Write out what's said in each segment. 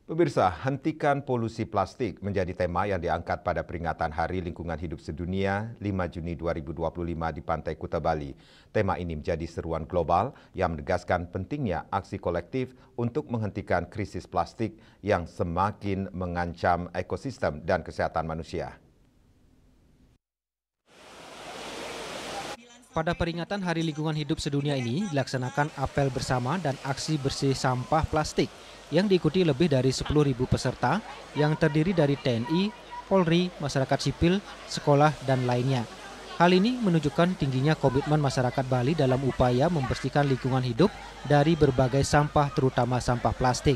Pemirsa, hentikan polusi plastik menjadi tema yang diangkat pada peringatan Hari Lingkungan Hidup Sedunia 5 Juni 2025 di Pantai Kuta Bali. Tema ini menjadi seruan global yang menegaskan pentingnya aksi kolektif untuk menghentikan krisis plastik yang semakin mengancam ekosistem dan kesehatan manusia. Pada peringatan Hari Lingkungan Hidup Sedunia ini dilaksanakan apel bersama dan aksi bersih sampah plastik yang diikuti lebih dari 10.000 peserta yang terdiri dari TNI, Polri, masyarakat sipil, sekolah, dan lainnya. Hal ini menunjukkan tingginya komitmen masyarakat Bali dalam upaya membersihkan lingkungan hidup dari berbagai sampah terutama sampah plastik.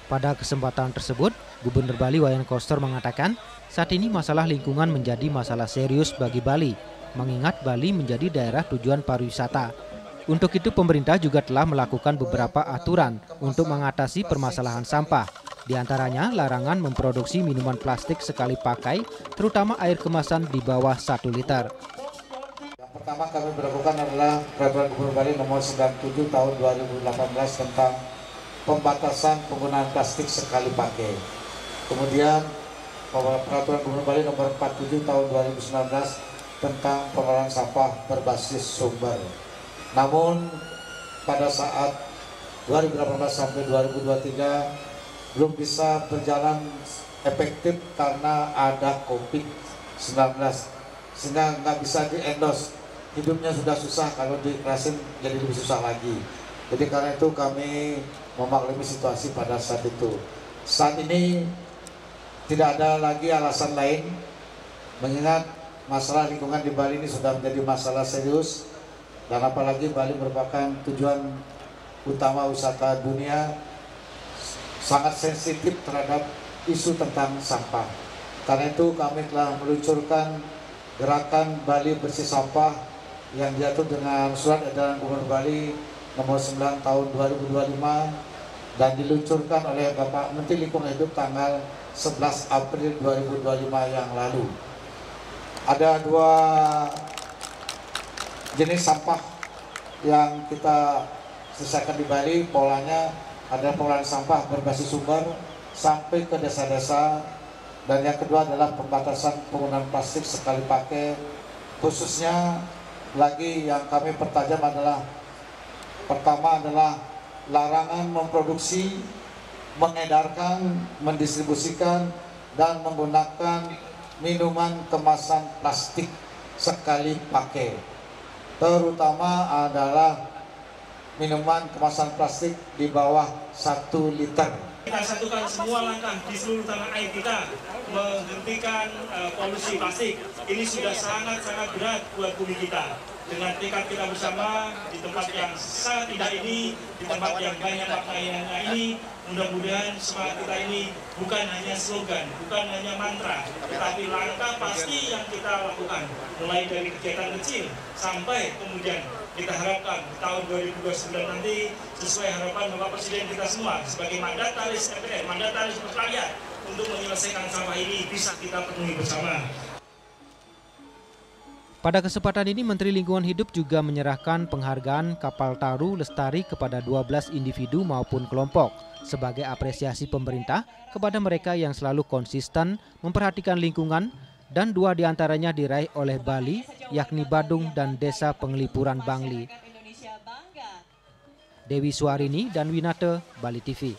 Pada kesempatan tersebut, Gubernur Bali Wayan Koster mengatakan saat ini masalah lingkungan menjadi masalah serius bagi Bali, mengingat Bali menjadi daerah tujuan pariwisata. Untuk itu pemerintah juga telah melakukan beberapa aturan untuk mengatasi permasalahan sampah. Di antaranya larangan memproduksi minuman plastik sekali pakai, terutama air kemasan di bawah 1 liter. Yang pertama kami berlakukan adalah Peraturan Gubernur Bali nomor 97 tahun 2018 tentang pembatasan penggunaan plastik sekali pakai. Kemudian Peraturan Gubernur Bali nomor 47 tahun 2019 tentang pengelolaan sampah berbasis sumber. Namun pada saat 2018 sampai 2023 belum bisa berjalan efektif karena ada COVID-19, sehingga nggak bisa di-endorse. Hidupnya sudah susah, kalau diikhlasin jadi lebih susah lagi. Jadi karena itu kami memaklumi situasi pada saat itu. Saat ini tidak ada lagi alasan lain, mengingat masalah lingkungan di Bali ini sudah menjadi masalah serius. Dan apalagi Bali merupakan tujuan utama wisata dunia, sangat sensitif terhadap isu tentang sampah. Karena itu kami telah meluncurkan gerakan Bali Bersih Sampah yang diatur dengan Surat Edaran Gubernur Bali nomor 9 tahun 2025 dan diluncurkan oleh Bapak Menteri Lingkungan Hidup tanggal 11 April 2025 yang lalu. Ada dua jenis sampah yang kita selesaikan di Bali. Polanya adalah pengolahan sampah berbasis sumber sampai ke desa-desa, dan yang kedua adalah pembatasan penggunaan plastik sekali pakai. Khususnya lagi yang kami pertajam adalah pertama adalah larangan memproduksi, mengedarkan, mendistribusikan, dan menggunakan minuman kemasan plastik sekali pakai, terutama adalah minuman kemasan plastik di bawah 1 liter. Kita satukan semua langkah di seluruh tanah air kita menghentikan polusi plastik. Ini sudah sangat-sangat berat buat bumi kita. Dengan tekad kita bersama di tempat yang sangat indah ini, di tempat yang banyak maknanya ini, mudah-mudahan semangat kita ini bukan hanya slogan, bukan hanya mantra, tetapi langkah pasti yang kita lakukan. Mulai dari kegiatan kecil sampai kemudian kita harapkan di tahun 2029 nanti sesuai harapan Bapak Presiden kita semua sebagai mandataris MPR, mandataris rakyat untuk menyelesaikan sampah ini bisa kita penuhi bersama. Pada kesempatan ini Menteri Lingkungan Hidup juga menyerahkan penghargaan Kapal Taru Lestari kepada 12 individu maupun kelompok sebagai apresiasi pemerintah kepada mereka yang selalu konsisten memperhatikan lingkungan, dan 2 diantaranya diraih oleh Bali, yakni Badung dan Desa Penglipuran Bangli. Dewi Suarini dan Winate, Bali TV.